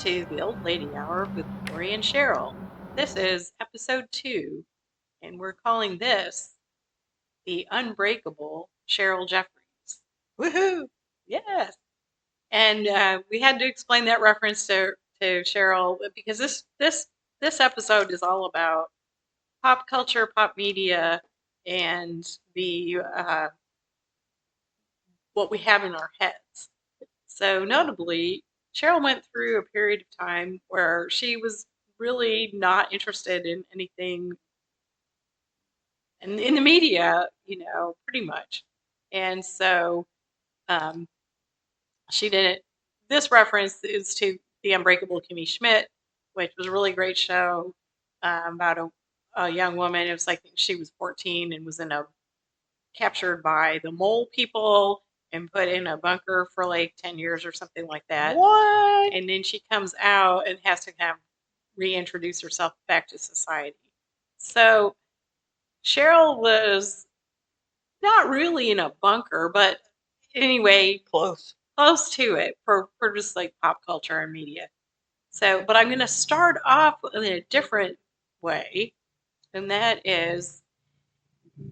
to the Old Lady Hour with Lori and Sheryl. This is episode 2, and we're calling this the Unbreakable Sheryl Jefferies. Woohoo! Yes. And we had to explain that reference to Sheryl because this episode is all about pop culture, pop media, and the what we have in our heads. So notably, Sheryl went through a period of time where she was really not interested in anything in the media, pretty much. And so um, she didn't. This reference is to the Unbreakable Kimmy Schmidt, which was a really great show about a young woman. It was like she was 14 and was captured by the mole people and put in a bunker for like 10 years or something like that. What? And then she comes out and has to reintroduce herself back to society. So Sheryl was not really in a bunker, but anyway, Close. close to it for just like pop culture and media. So, but I'm going to start off in a different way, and that is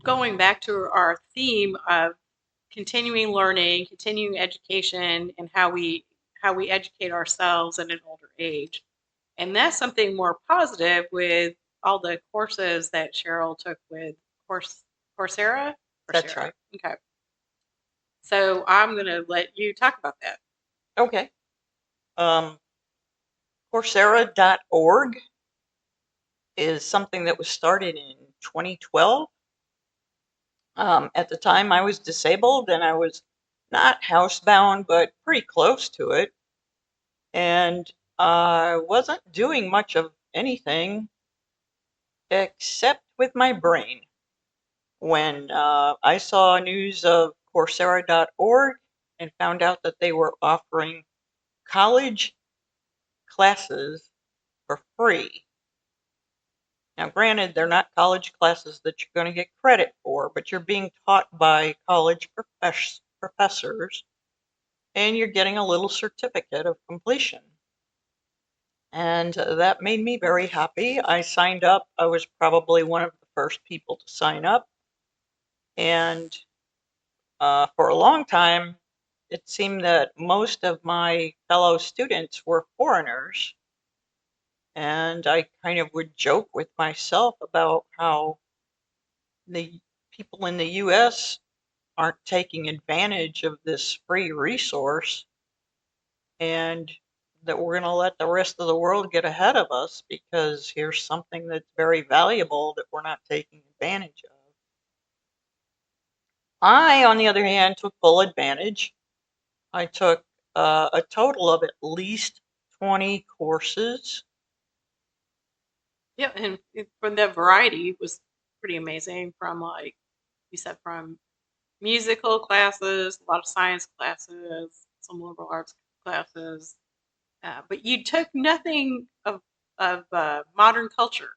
going back to our theme of continuing learning, continuing education, and how we educate ourselves at an older age. And that's something more positive with all the courses that Sheryl took with Coursera. That's right. Okay. So I'm going to let you talk about that. Okay. Coursera.org is something that was started in 2012. At the time, I was disabled and I was not housebound, but pretty close to it. And I wasn't doing much of anything except with my brain. When I saw news of Coursera.org and found out that they were offering college classes for free. Now, granted, they're not college classes that you're going to get credit for, but you're being taught by college professors, and you're getting a little certificate of completion. And that made me very happy. I signed up. I was probably one of the first people to sign up. And for a long time, it seemed that most of my fellow students were foreigners. And I kind of would joke with myself about how the people in the US aren't taking advantage of this free resource, and that we're going to let the rest of the world get ahead of us because here's something that's very valuable that we're not taking advantage of. I, on the other hand, took full advantage. I took a total of at least 20 courses. Yeah, and for the variety was pretty amazing. From like you said, from musical classes, a lot of science classes, some liberal arts classes, but you took nothing of modern culture.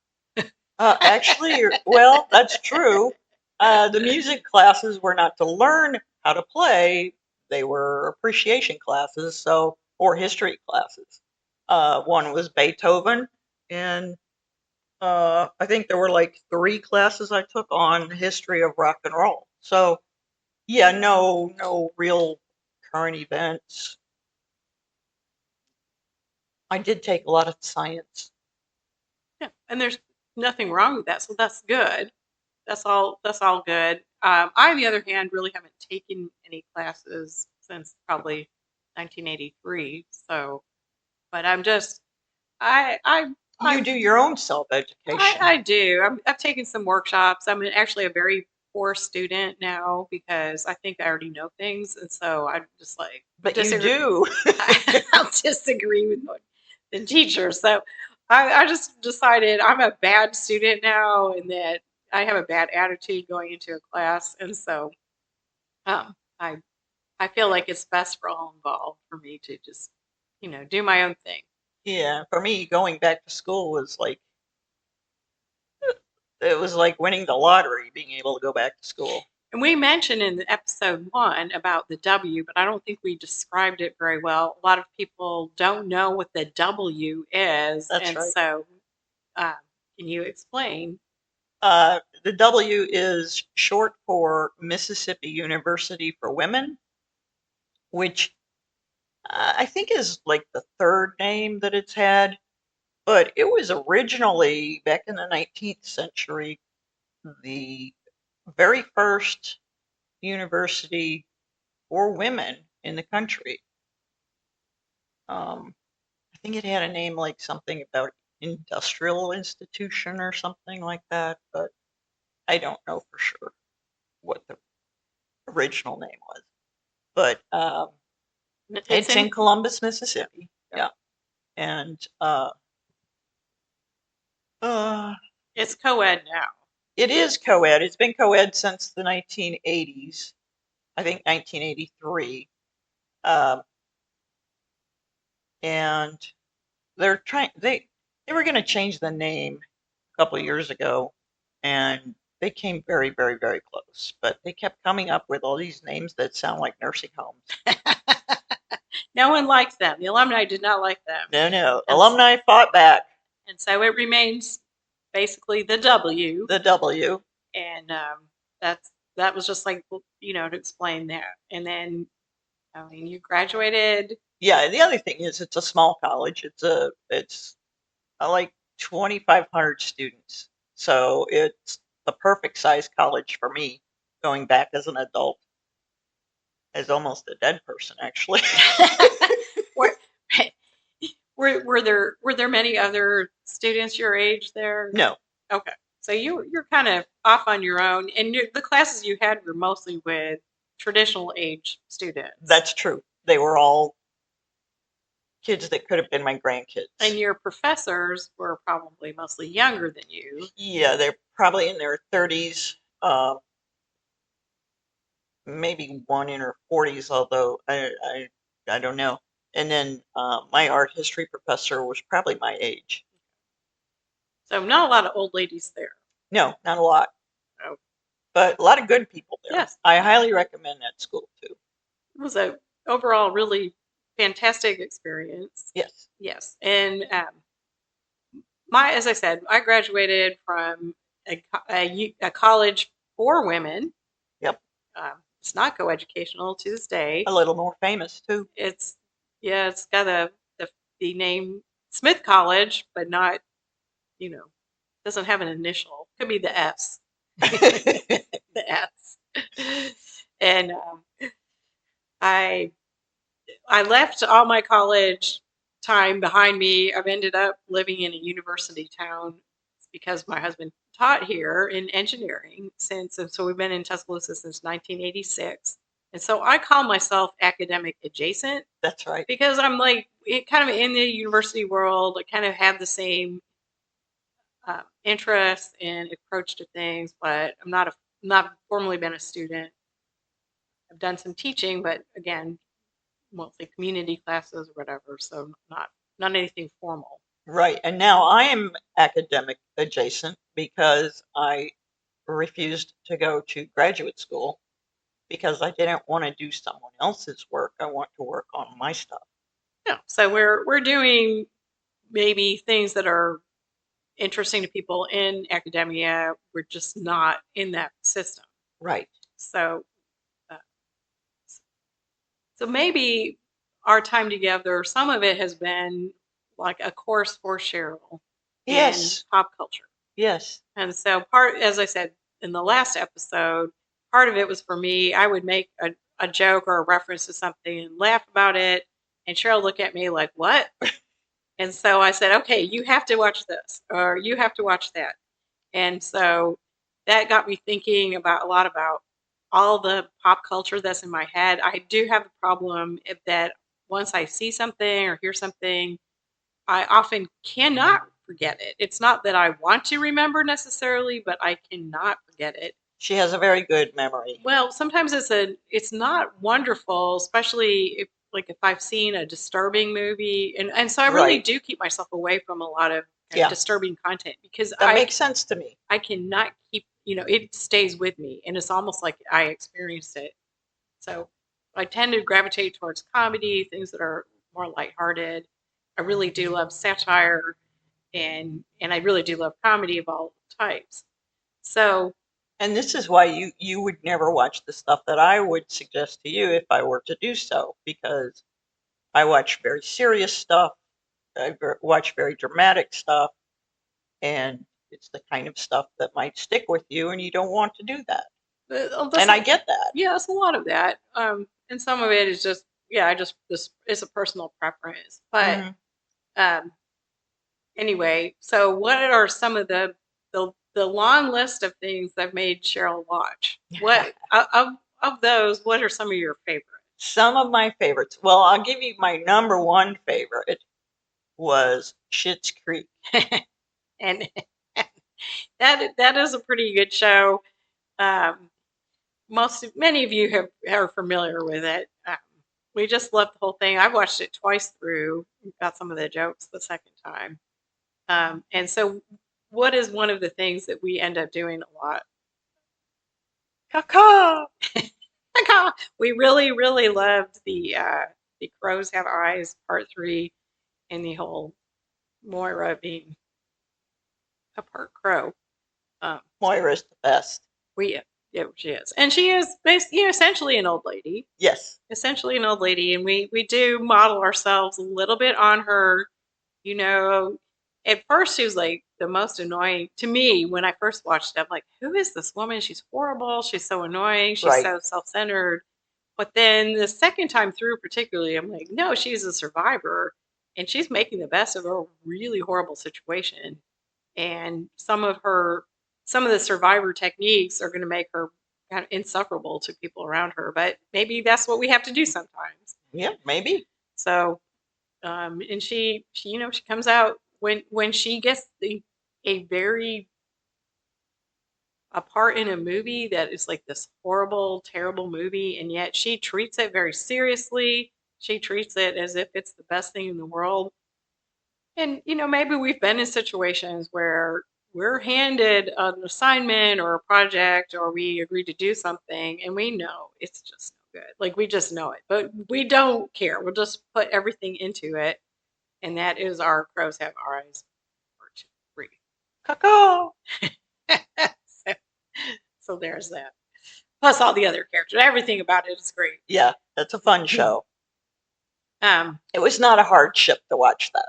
Actually, well, that's true. The music classes were not to learn how to play; they were appreciation classes, or history classes. One was Beethoven, and I think there were like 3 classes I took on the history of rock and roll. So, yeah, no real current events. I did take a lot of science. Yeah, and there's nothing wrong with that, so that's good. That's all. That's all good. I, on the other hand, really haven't taken any classes since probably 1983. So, but I'm just You do your own self-education. I do. I've taken some workshops. I'm actually a very poor student now because I think I already know things, and so I'm just like But you disagree. do. I'll disagree with the teacher. So I just decided I'm a bad student now, and that I have a bad attitude going into a class, and so um, I I feel like it's best for all involved for me to just do my own thing. Yeah, for me, going back to school was like it was like winning the lottery, being able to go back to school. And we mentioned in the episode 1 about the W, but I don't think we described it very well. A lot of people don't know what the W is. That's and right. so can you explain? The W is short for Mississippi University for Women, which I think is like the third name that it's had. But it was originally, back in the 19th century, the very first university for women in the country. I think it had a name like something about industrial institution or something like that, but I don't know for sure what the original name was. But It's it's in in Columbus, Mississippi. Yeah, and uh, it's co-ed now. it is co-ed. It's been co-ed since the 1980s. I think 1983. Um, and they're trying. They were going to change the name a couple of years ago, and they came very, very, very close. But they kept coming up with all these names that sound like nursing homes. No one likes them. The alumni did not like them. No. And Alumni fought back. And so it remains basically the W. The W. And that was just like, to explain that. And then, I mean, you graduated. Yeah, the other thing is it's a small college. It's like 2,500 students. So it's the perfect size college for me going back as an adult. As almost a dead person, actually. were, were there many other students your age there? No. Okay, so you're kind of off on your own, and the classes you had were mostly with traditional age students. That's true. They were all kids that could have been my grandkids. And your professors were probably mostly younger than you. Yeah, they're probably in their 30s. Maybe one in her 40s, although I don't know. And then my art history professor was probably my age. So not a lot of old ladies there. No, not a lot. Oh. But a lot of good people there. Yes. I highly recommend that school too. It was a overall really fantastic experience. Yes. Yes. And as I said, I graduated from a college for women. Yep. It's not coeducational to this day. A little more famous too. It's got the name Smith College, but not, doesn't have an initial. Could be the S. The S. And I left all my college time behind me. I've ended up living in a university town because my husband taught here in engineering and so we've been in Tuscaloosa since 1986. And so I call myself academic adjacent. That's right. Because I'm like kind of in the university world. I kind of have the same interest and approach to things, but I'm not formally been a student. I've done some teaching, but again, mostly community classes or whatever, so not anything formal. Right. And now I am academic adjacent because I refused to go to graduate school because I didn't want to do someone else's work. I want to work on my stuff. Yeah. So we're doing maybe things that are interesting to people in academia. We're just not in that system. Right. So maybe our time together, some of it has been like a course for Sheryl in pop culture. Yes. And so as I said in the last episode, part of it was for me. I would make a joke or a reference to something and laugh about it. And Sheryl looked at me like, what? And so I said, okay, you have to watch this or you have to watch that. And so that got me thinking about a lot about all the pop culture that's in my head. I do have a problem that once I see something or hear something, I often cannot forget it. It's not that I want to remember necessarily, but I cannot forget it. She has a very good memory. Well, sometimes it's not wonderful, especially if I've seen a disturbing movie, and so I really do keep myself away from a lot of disturbing content because that makes sense to me. I cannot keep it stays with me, and it's almost like I experienced it. So I tend to gravitate towards comedy, things that are more lighthearted. I really do love satire, and I really do love comedy of all types. So And this is why you would never watch the stuff that I would suggest to you if I were to do so, because I watch very serious stuff. Watch very dramatic stuff, and it's the kind of stuff that might stick with you, and you don't want to do that. that's And I get that. yeah, it's a lot of that. And some of it is just I just this it's a personal preference. But Hmm. um, anyway, so what are some of the long list of things that made Cheryl watch? What of those? What are some of your favorites? Some of my favorites. Well, I'll give you my number one favorite was Schitt's Creek. And that is a pretty good show. Um, many of you are familiar with it. We just loved the whole thing. I watched it twice through. Got some of the jokes the second time. And so, what is one of the things that we end up doing a lot? Caca. We really, really loved the Crows Have Eyes Part 3, and the whole Moira being a part crow. Um, Moira's the best. we yeah, she is, and she is basically essentially an old lady. Yes. Essentially an old lady, and we do model ourselves a little bit on her. You know, at first she was like the most annoying to me when I first watched it. I'm like, who is this woman? She's horrible. She's so annoying. She's Right. so self-centered. But then the second time through, particularly, I'm like, no, she's a survivor, and she's making the best of a really horrible situation. And some of the survivor techniques are going to make her kind of insufferable to people around her. But maybe that's what we have to do sometimes. Yeah, maybe. So, and she she comes out when she gets a very a part in a movie that is like this horrible, terrible movie, and yet she treats it very seriously. She treats it as if it's the best thing in the world. And maybe we've been in situations where we're handed an assignment or a project, or we agree to do something, and we know it's just no good. Like we just know it, but we don't care. We'll just put everything into it, and that is our Crows Have Eyes Part 3. Caca. so, so there's that. Plus all the other characters. Everything about it is great. Yeah, that's a fun show. Um, It was not a hardship to watch that.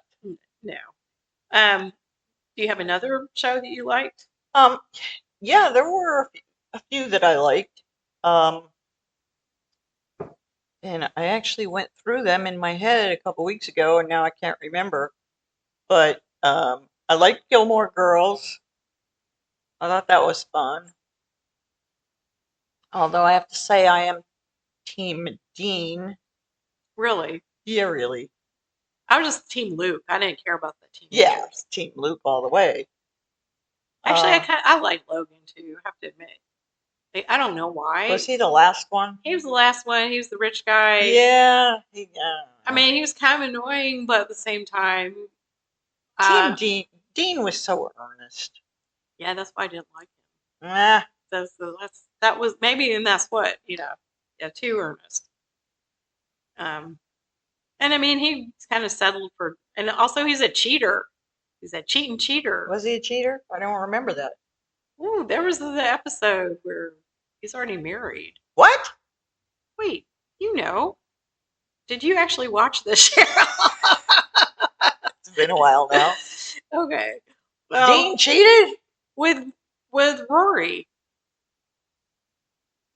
no. Do you have another show that you liked? Yeah, there were a few that I liked. And I actually went through them in my head a couple weeks ago, and now I can't remember. But I liked Gilmore Girls. I thought that was fun. Although I have to say, I am Team Dean. Really? Yeah, really. I was just Team Luke. I didn't care about the Yeah, teenagers. Team Luke all the way. Actually, I like Logan too. I have to admit. I don't know why. Was he the last one? He was the last one. He was the rich guy. Yeah. I mean, he was kind of annoying, but at the same time, Team Dean. Dean was so earnest. yeah, that's why I didn't like him. Nah. That was maybe, and that's what yeah, too earnest. And I mean, he's kind of settled for, and also he's a cheater. He's a cheating cheater. Was he a cheater? I don't remember that. Ooh, there was the episode where he's already married. What? Wait, did you actually watch this, Sheryl? It's been a while now. Okay. Well, Dean cheated? with Rory.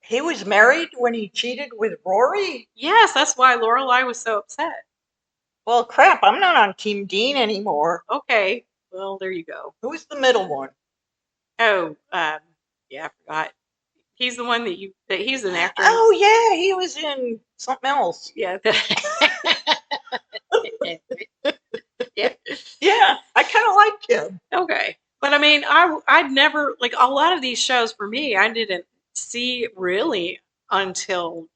He was married when he cheated with Rory? Yes, that's why Lorelai was so upset. Well, crap, I'm not on Team Dean anymore. Okay, well, there you go. Who's the middle one? Oh, yeah, I forgot. He's the one that he's an actor. Oh, yeah, he was in something else. Yeah. Yeah. Yeah, I kind of liked him. Okay. But I mean, I'd never, like, a lot of these shows for me, I didn't see really until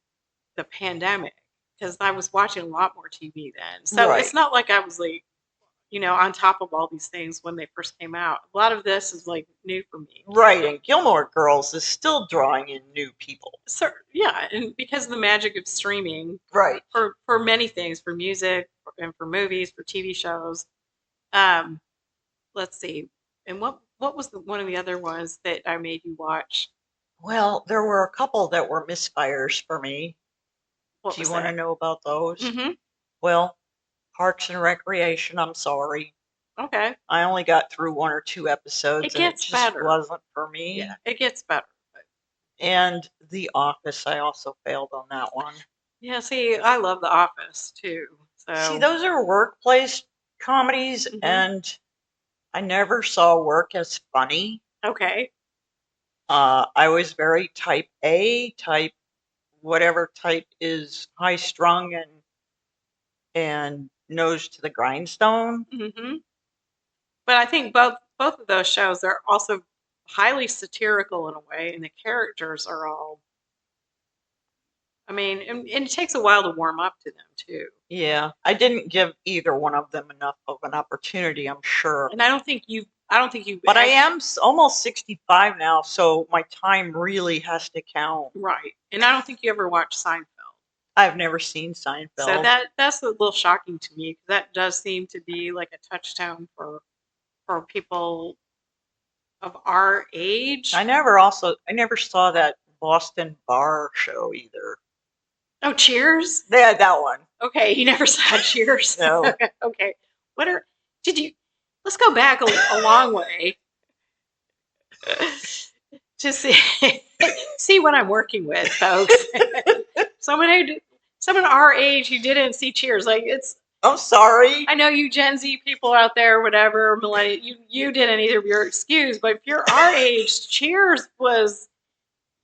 the pandemic, because I was watching a lot more TV then. So Right. it's not like I was like, on top of all these things when they first came out. A lot of this is like new for me. Right, and Gilmore Girls is still drawing in new people. So yeah, and because of the magic of streaming, Right. For many things, for music and for movies, for TV shows. Um, let's see, and what was one of the other ones that I made you watch? Well, there were a couple that were misfires for me. What Do you was want to that? know about those? Mm-hmm. Well, Parks and Recreation, I'm sorry. Okay. I only got through one or two episodes It and it gets just better. wasn't for Yeah, me. it gets better. And The Office, I also failed on that one. Yeah, see, I love The Office too. See, So, those are workplace comedies, mhm. and I never saw work as funny. Okay. I was very type A, type whatever type is high strung and nose to the grindstone. Hmm. But I think both of those shows are also highly satirical in a way, and the characters are all. I mean, and it takes a while to warm up to them too. Yeah, I didn't give either one of them enough of an opportunity, I'm sure. And I don't think you've But I am almost 65 now, so my time really has to count. right. And I don't think you ever watched Seinfeld. I've never seen So Seinfeld. that's a little shocking to me because that does seem to be like a touchstone for people of our age. I never saw that Boston Bar show either. Oh, Cheers. Yeah, that one. Okay, you never saw Cheers. No. Okay, what are did you? Let's go back a long way to see what I'm working with, folks. Someone our age who didn't see Cheers, like it's. I'm sorry. I know you Gen Z people out there, whatever millennial, you didn't either. You're excused, but if you're our age, Cheers was.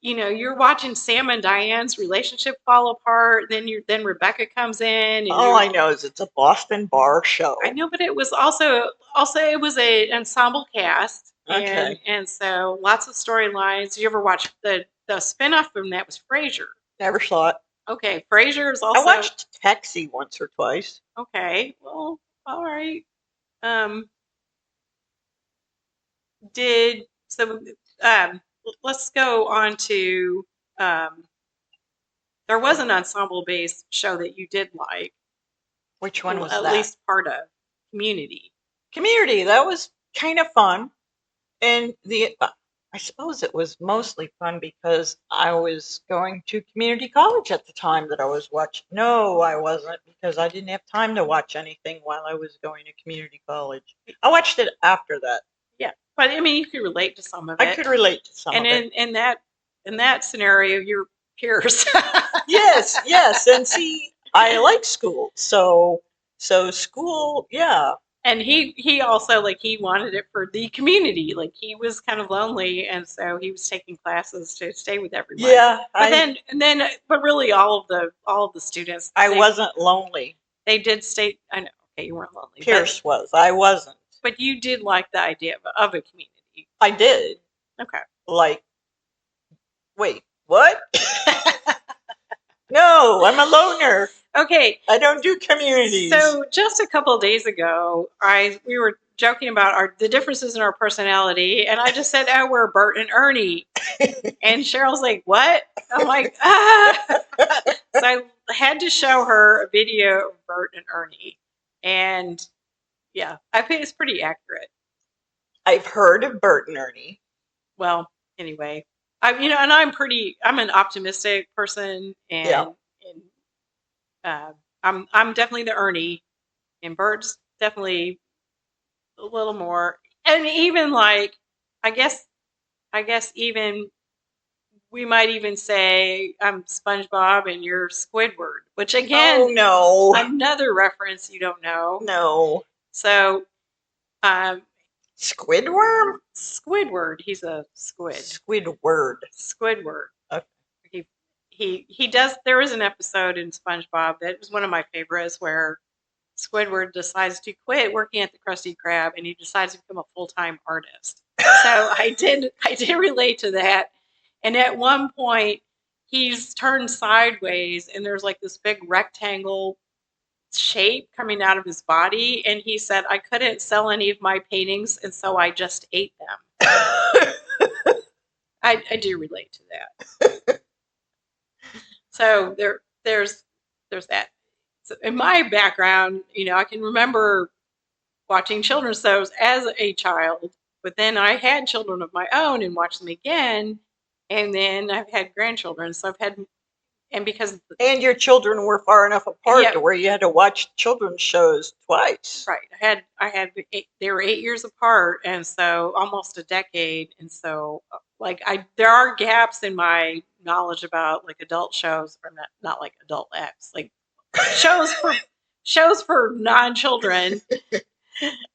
You're watching Sam and Diane's relationship fall apart. Then Rebecca comes in, and All I know is it's a Boston Bar show. I know, but it was also it was a ensemble cast, and Okay. and so lots of storylines. Did you ever watch the spinoff from that was Frasier? Never saw it. Okay, Frasier is I also watched Taxi once or twice. okay. Well, all right. Um, did so. Um, let's go on to there was an ensemble based show that you did like, Which one was at that? least part of Community. Community. That was kind of fun. And I suppose it was mostly fun because I was going to community college at the time that I was watching. No, I wasn't because I didn't have time to watch anything while I was going to community college. I watched it after that. Yeah, but I mean, you could relate to some of I it. could relate to some And of it. in that scenario, you're peers. Yes, yes. And see, I like school. So school, yeah. And he also like he wanted it for the community. Like he was kind of lonely, and so he was taking classes to stay with everyone. Yeah, But really, all of the students. I wasn't lonely. They did stay. I know. Okay, you weren't lonely. Pierce was. I wasn't. But you did like the idea of a community. I did. Okay. Like, wait, what? No, I'm a loner. Okay. I don't do communities. So just a couple of days ago, we were joking about the differences in our personality, and I just said, "Oh, we're Bert and Ernie," and Cheryl's like, "What?" I'm like, "Ah!" So I had to show her a video of Bert and Ernie, and yeah, I think it's pretty accurate. I've heard of Bert and Ernie. Well, anyway, and I'm an optimistic person, Yeah. and I'm definitely the Ernie, and Bert's definitely a little more, and even like, I guess, even we might even say I'm SpongeBob and you're Squidward, which again, Oh no, another reference you don't know. no. So, Squidworm? Squidward, he's a squid. Squidward. Squidward. Okay. He does. There is an episode in SpongeBob that was one of my favorites where Squidward decides to quit working at the Krusty Krab and he decides to become a full-time artist. So I did relate to that. And at one point, he's turned sideways and there's like this big rectangle shape coming out of his body, and he said I couldn't sell any of my paintings, and so I just ate them. I do relate to that. So there's that. So in my background, I can remember watching children's shows as a child, but then I had children of my own and watched them again, and then I've had grandchildren. So I've had, and because And your children were far enough apart yeah, to where you had to watch children's shows twice. right. They were 8 years apart, and so almost a decade, and so like there are gaps in my knowledge about like adult shows, or not like adult X, like shows for shows for non-children.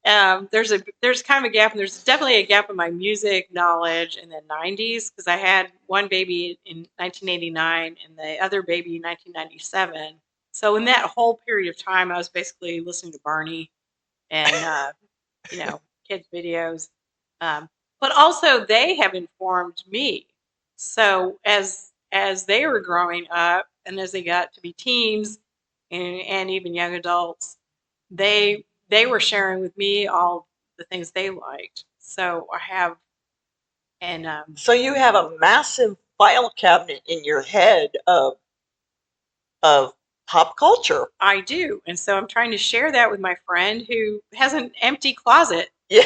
There's kind of a gap, and there's definitely a gap in my music knowledge in the 90s because I had one baby in 1989 and the other baby in 1997. So in that whole period of time, I was basically listening to Barney and kids videos. But also they have informed me. So as they were growing up and as they got to be teens and even young adults, they were sharing with me all the things they liked. So I have, and So you have a massive file cabinet in your head of pop culture. I do. And so I'm trying to share that with my friend who has an empty closet. Yeah,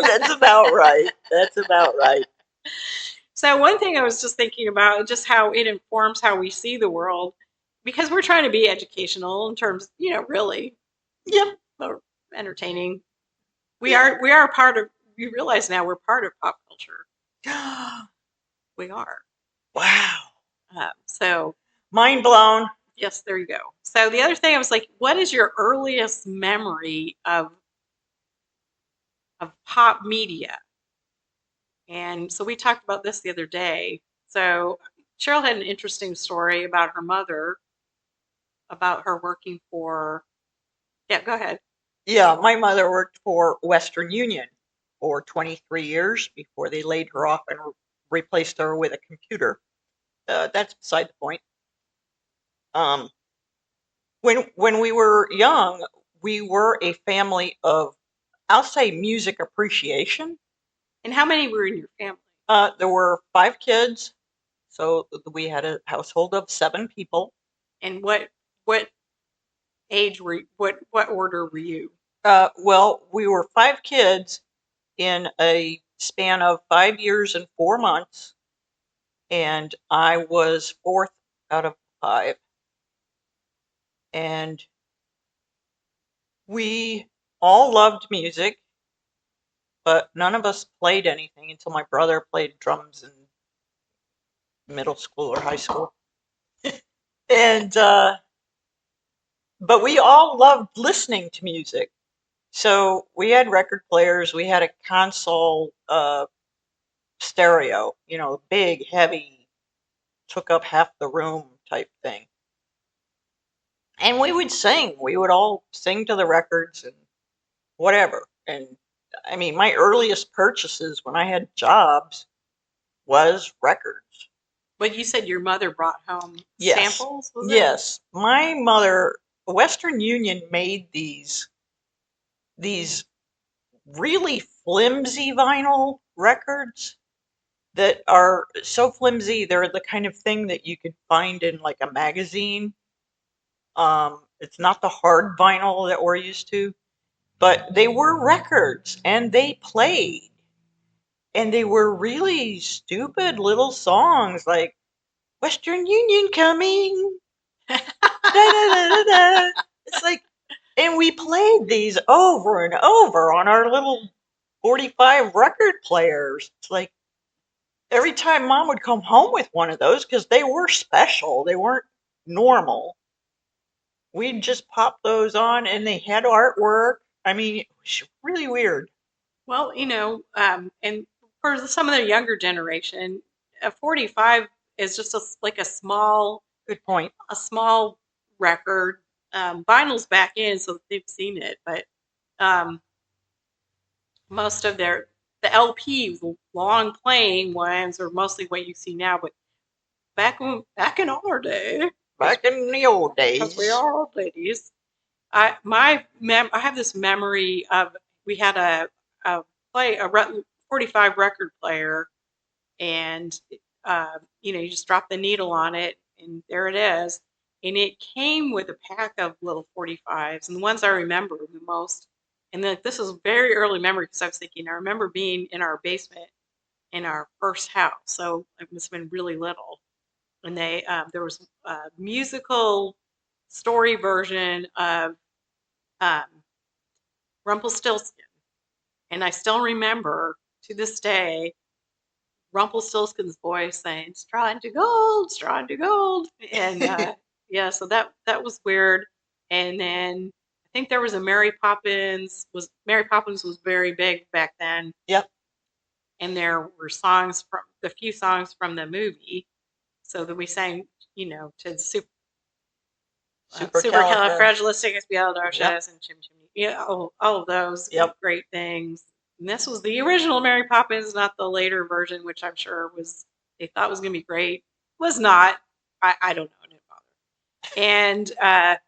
that's about right. That's about right. So one thing I was just thinking about just how it informs how we see the world, because we're trying to be educational in terms, really, Yep. or entertaining. We are part of. We realize now we're part of pop culture. We are. Wow. So Mind blown. yes, there you go. So the other thing I was like, what is your earliest memory of pop media? And so we talked about this the other day. So Sheryl had an interesting story about her mother, about her working for. Yeah, go ahead. Yeah, my mother worked for Western Union for 23 years before they laid her off and replaced her with a computer. That's beside the point. Um, when we were young, we were a family of, I'll say, music appreciation. And how many were in your family? There were 5 kids, so we had a household of 7 people. And what age were you, what order were you? Well, we were 5 kids in a span of 5 years and 4 months, and I was fourth out of 5. And we all loved music, but none of us played anything until my brother played drums in middle school or high school. And but we all loved listening to music. So we had record players. We had a console stereo, big, heavy, took up half the room type thing. And we would sing. We would all sing to the records and whatever. And I mean, my earliest purchases when I had jobs was records. But you said your mother brought home Yes. samples, was it? Yes. My mother, Western Union made these really flimsy vinyl records that are so flimsy they're the kind of thing that you could find in like a magazine. It's not the hard vinyl that we're used to, but they were records and they played. And they were really stupid little songs like Western Union coming. Da, da, da, da, da. It's like, and we played these over and over on our little 45 record players. It's like every time mom would come home with one of those, because they were special, they weren't normal, we'd just pop those on and they had artwork. I mean, it was really weird. Well, and for some of the younger generation, a 45 is just like Good point. a small record. Vinyl's back in, so they've seen it, but um, most of the LPs, long playing ones, are mostly what you see now. But back in our day, Back in the old because we days. are old ladies, I have this memory of we had a 45 record player, and you just drop the needle on it, and there it is. And it came with a pack of little 45s, and the ones I remember the most. And then this is very early memory because I was thinking I remember being in our basement in our first house, so I must have been really little. And there was a musical story version of um, Rumpelstiltskin, and I still remember to this day Rumpelstiltskin's voice saying "straw into gold, straw into gold," and yeah, so that was weird. And then I think there was a Mary Poppins was very big back then, Yep. and there were songs from the few songs from the movie, so that we sang, to supercalifragilisticexpialidocious Yep. and chim chimney, yeah, all of those Yep. great things. And this was the original Mary Poppins, not the later version, which I'm sure they thought was going to be great. Was not. I don't know. It didn't bother.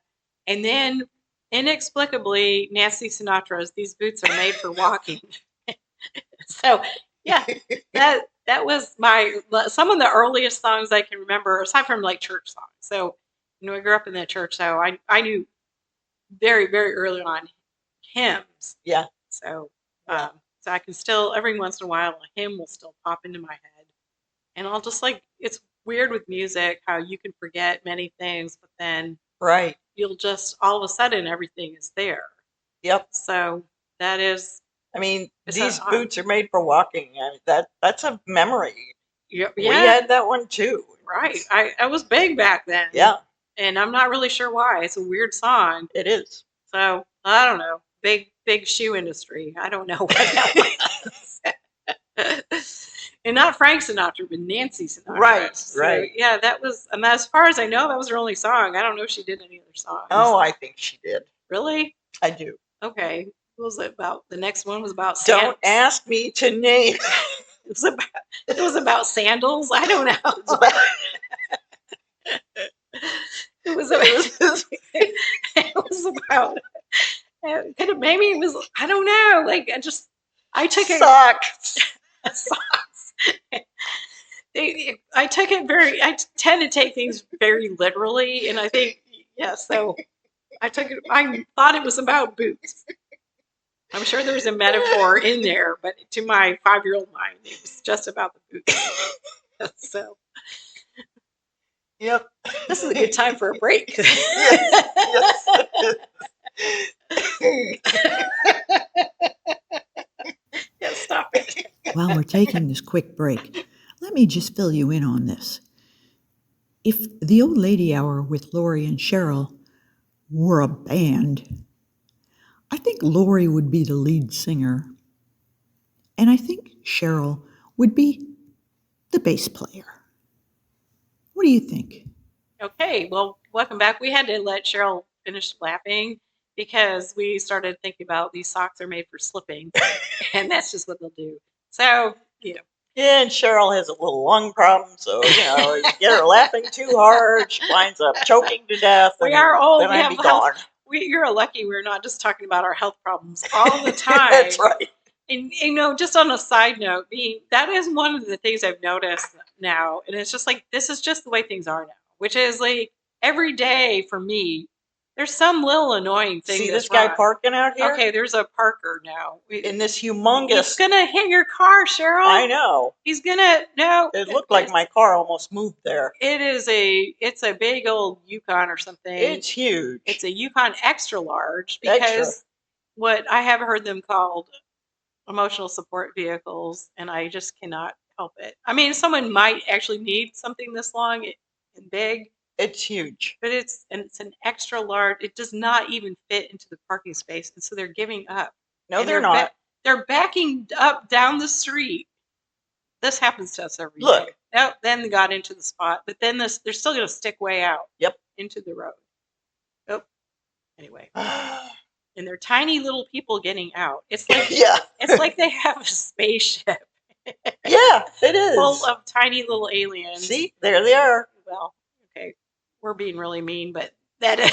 And then inexplicably, Nancy Sinatra's "These Boots Are Made for Walking." So yeah, that was some of the earliest songs I can remember, aside from like church songs. So I grew up in the church, so I knew very, very early on hymns. Yeah. So Yeah. so I can still every once in a while a hymn will still pop into my head, and I'll just it's weird with music how you can forget many things, but then Right. you'll just all of a sudden everything is there. Yep. So that is. I mean, It's these boots are made for walking. I mean, that's a memory. Yeah, We had that one too. right. I was big back then. Yeah. And I'm not really sure why. It's a weird song. It is. So I don't know. Big shoe industry. I don't know what that was. And not Frank Sinatra, but Nancy Sinatra. Right. So, right. yeah, that was. And as far as I know, that was her only song. I don't know if she did any other songs. Oh, I think she did. Really? I do. Okay. What was it about? The next one was about. Don't ask me to name. It was about sandals. I don't know. It was about. Maybe it was. I don't know. I took it. Socks. Socks. I took it very. I tend to take things very literally, and I think So I took it. I thought it was about boots. I'm sure there was a metaphor in there, but to my 5-year-old mind, it was just about the boots. So. Yep. This is a good time for a break. Yes. Yeah, stop it. While we're taking this quick break, let me just fill you in on this. If the Old Lady Hour with Lori and Sheryl were a band, I think Lori would be the lead singer, and I think Sheryl would be the bass player. What do you think? Okay, well, welcome back. We had to let Sheryl finish laughing because we started thinking about these socks are made for slipping, and that's just what they'll do. So, Yeah, and Sheryl has a little lung problem, so you get her laughing too hard, she winds up choking to death. We are old. Then We I'd have be gone. You're lucky we're not just talking about our health problems all the time. That's right. And just on a side note, that is one of the things I've noticed now, and it's just this is just the way things are now, which is every day for me, there's some little annoying thing. See this guy parking out here? Okay, there's a Parker now. In this humongous. He's gonna hit your car, Sheryl. I know. He's gonna no. It looked like my car almost moved there. It's a big old Yukon or something. It's huge. It's a Yukon extra large because what I have heard them called emotional support vehicles, and I just cannot help it. I mean, someone might actually need something this long and big. It's huge. But it's an extra large. It does not even fit into the parking space, and so they're giving up. No, they're not. They're backing up down the street. This happens to us every day. Look. Then they got into the spot, but then they're still going to stick way out. Yep. Into the road. Oh. Anyway. And they're tiny little people getting out. It's like It's like they have a spaceship. Yeah, it is. Full of tiny little aliens. See, there they are. Well, okay, we're being really mean, but that is,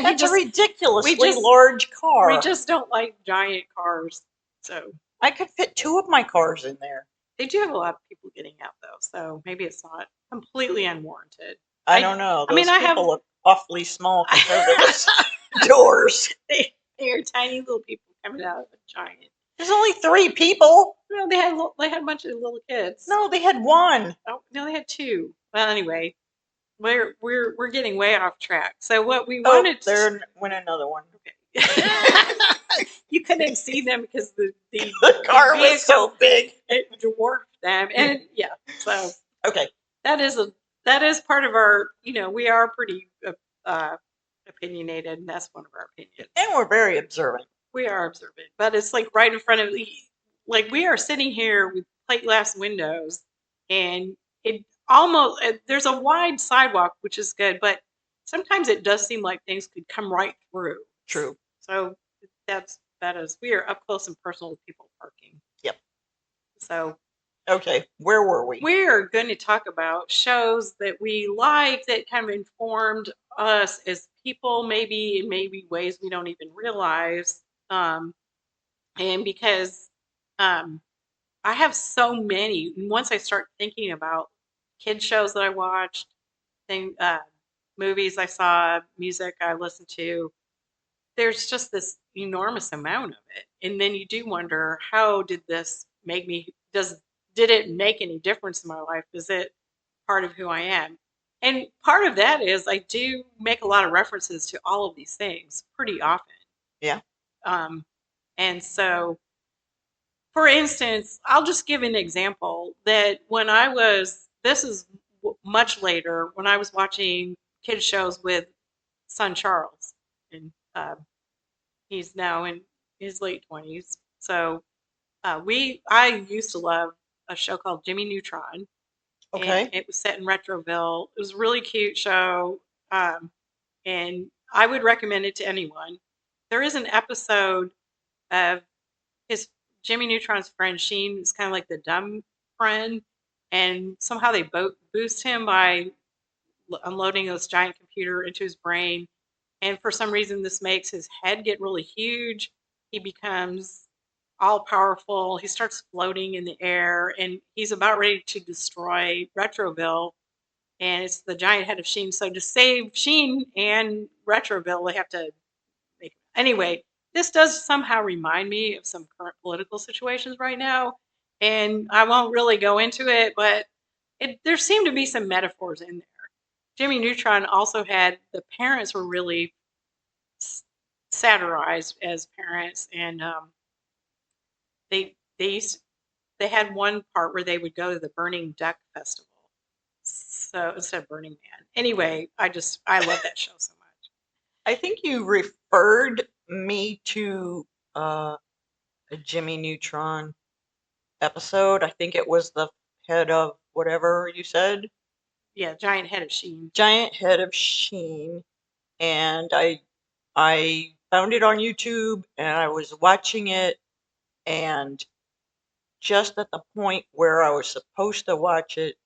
That's a ridiculously we just- large car. We just don't like giant cars. So I could fit 2 of my cars in there. they do have a lot of people getting out though. So maybe it's not completely unwarranted. I don't know. I mean, Those I have- people look awfully small compared to those doors. They are tiny little people coming out of a giant. There's only 3 people. No, they had a bunch of little kids. No, they had 1. Oh, no, they had 2. Well, anyway, we're getting way off track. So what we wanted there went another one. you couldn't see them because the car was so big. It dwarfed them, and yeah. So okay, that is part of our. We are pretty opinionated, and that's one of our opinions. And we're very observant. We are observant, but it's like right in front of like we are sitting here with plate glass windows, and it almost there's a wide sidewalk, which is good, but sometimes it does seem like things could come right through. True. So that is we are up close and personal with people parking. Yep. So okay, where were we? We're going to talk about shows that we like that kind of informed us as people, maybe in ways we don't even realize. And because I have so many, and once I start thinking about kid shows that I watched, movies I saw, music I listened to, there's just this enormous amount of it. And then you do wonder, how did this make me, did it make any difference in my life? Is it part of who I am? And part of that is I do make a lot of references to all of these things pretty often. Yeah. And so, for instance, I'll just give an example that when I was, this is much later, when I was watching kids shows with son Charles, and he's now in his late 20s. So I used to love a show called Jimmy Neutron. Okay. And it was set in Retroville. It was a really cute show. And I would recommend it to anyone. There is an episode of his Jimmy Neutron's friend Sheen is kind of like the dumb friend, and somehow they boost him by unloading this giant computer into his brain, and for some reason this makes his head get really huge. He becomes all powerful. He starts floating in the air, and he's about ready to destroy Retroville. And it's the giant head of Sheen. So to save Sheen and Retroville, they have to make. Anyway, this does somehow remind me of some current political situations right now, and I won't really go into it, but there seem to be some metaphors in there. Jimmy Neutron also had the parents were really satirized as parents, and they had one part where they would go to the Burning Duck Festival. So instead of Burning Man. Anyway, I love that show so much. I think you referred me to a Jimmy Neutron episode. I think it was the head of whatever you said. Yeah, giant head of Sheen. Giant head of Sheen. And I found it on YouTube and I was watching it, and just at the point where I was supposed to watch it,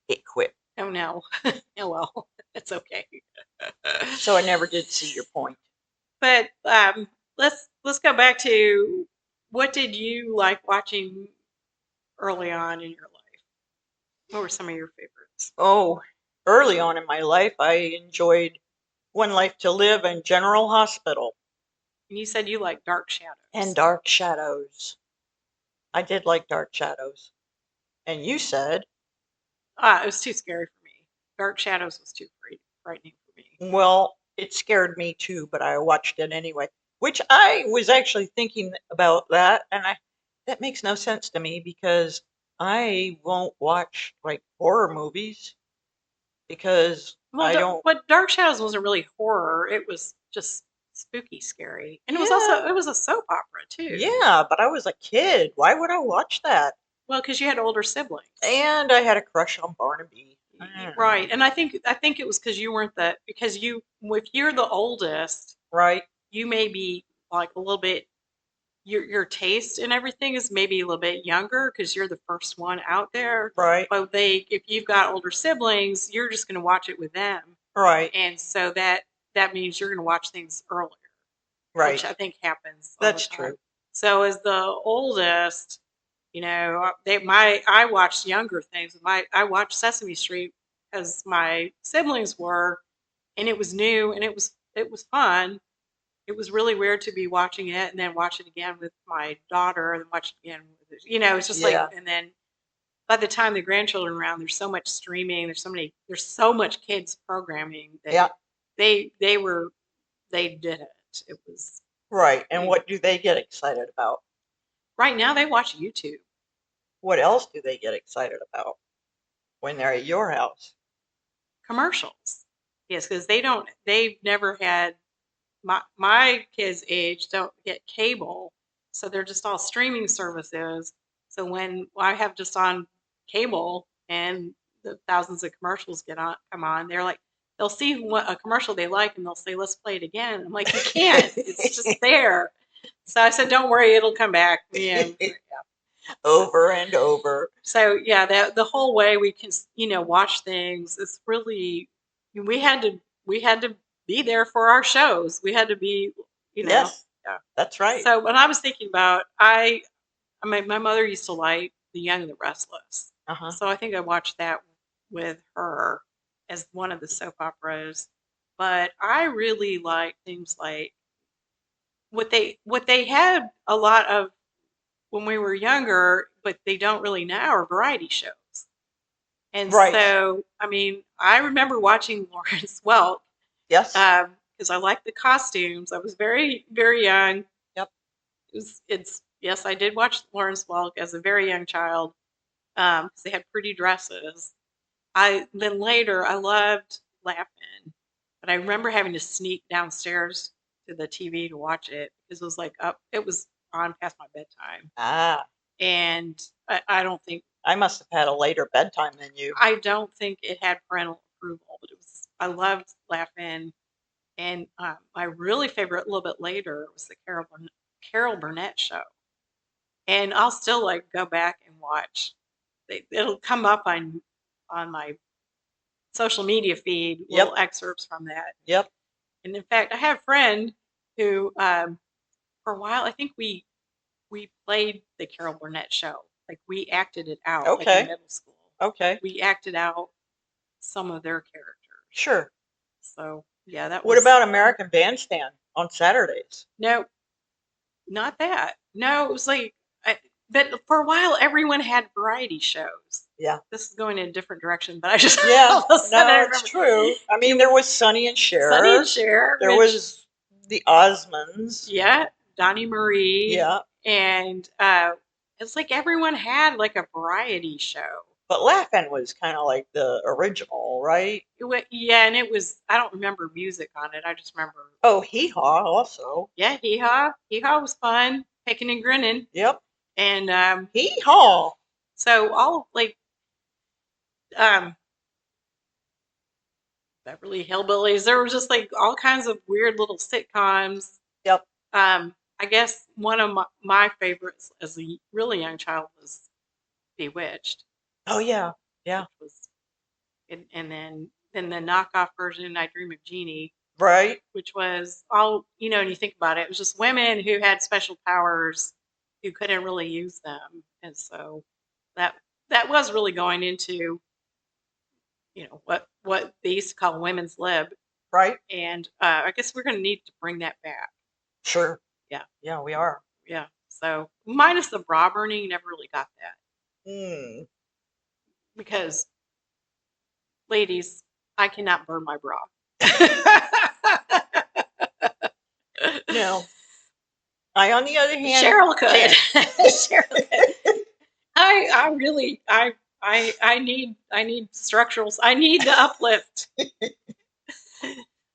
it quit. Oh no. Oh well, it's okay. So I never did see your point. But let's go back to, what did you like watching early on in your life? What were some of your favorites? Oh, early on in my life, I enjoyed One Life to Live and General Hospital. And you said you like Dark Shadows. And Dark Shadows. I did like Dark Shadows. And you said? It was too scary for me. Dark Shadows was too frightening for me. Well, it scared me too, but I watched it anyway. Which I was actually thinking about that, and that makes no sense to me because I won't watch like horror movies because I don't. But Dark Shadows wasn't really horror. It was just spooky, scary, and it was a soap opera too. Yeah, but I was a kid. Why would I watch that? Well, because you had older siblings, and I had a crush on Barnaby. Right, and I think it was because you weren't because if you're the oldest, right, you may be like a little bit. Your taste and everything is maybe a little bit younger because you're the first one out there. Right. But if you've got older siblings, you're just going to watch it with them. Right. And so that that means you're going to watch things earlier, Right. which I think happens all That's the time. true. So as the oldest, I watched younger things. I watched Sesame Street as my siblings were, and it was new and it was fun. It was really weird to be watching it and then watch it again with my daughter and watch it again with, it's just like, and then by the time the grandchildren are around, there's so much streaming, there's so much kids programming that they did it. It was right. And what do they get excited about? Right now they watch YouTube. What else do they get excited about when they're at your house? Commercials. Yes, because they've never had, my kids' age don't get cable, so they're just all streaming services. So when I have just on cable and the thousands of commercials come on, they'll see a commercial they like and they'll say, "Let's play it again." I'm like, "You can't. It's just there." So I said, "Don't worry, it'll come back." Over and over. So yeah, the whole way we can watch things is really, we had to be there for our shows. We had to be, Yes, yeah. that's right. So when I was thinking about, my mother used to like The Young and the Restless. So I think I watched that with her as one of the soap operas. But I really like things like what they had a lot of when we were younger, but they don't really now, are variety shows. And so, I mean, I remember watching Lawrence Welk. Yes. Because I liked the costumes. I was very, very young. Yep. Yes, I did watch Lawrence Welk as a very young child. Because they had pretty dresses. Then later I loved Laugh-In, but I remember having to sneak downstairs to the TV to watch it because it was on past my bedtime. And I don't think I must have had a later bedtime than you. I don't think it had parental approval, but I loved Laugh-In. And my really favorite a little bit later was the Carol Burnett show. And I'll still go back and watch. It'll come up on my social media feed, little excerpts from that. Yep. And in fact, I have a friend who, for a while, I think we played the Carol Burnett show. Like we acted it out, like in middle school. Okay. We acted out some of their characters. Sure. So yeah, that. What about American Bandstand on Saturdays? No, not that. No, it was but for a while, everyone had variety shows. Yeah. This is going in a different direction, but I just it's true. I mean, there was Sonny and Cher. Sonny and Cher. There was the Osmonds. Yeah, Donnie Marie. Yeah. And it's like everyone had like a variety show. But Laugh-In was kind of like the original, right? Yeah, and it was, I don't remember music on it. I just remember. Oh, Hee Haw also. Yeah, Hee Haw. Hee Haw was fun. Picking and grinning. Yep. And Hee Haw. So all Beverly Hillbillies. There was just all kinds of weird little sitcoms. Yep. I guess one of my favorites as a really young child was Bewitched. Oh yeah, yeah. And then the knockoff version, I Dream of Jeannie. Right. Which was all, and you think about it, it was just women who had special powers who couldn't really use them. And so that was really going into, what they used to call women's lib. Right. And I guess we're going to need to bring that back. Sure. Yeah. Yeah, we are. Yeah. So minus the bra burning, you never really got that. Because, ladies, I cannot burn my bra. No. I, on the other hand, Sheryl could. Sheryl could. I need structurals. I need the uplift.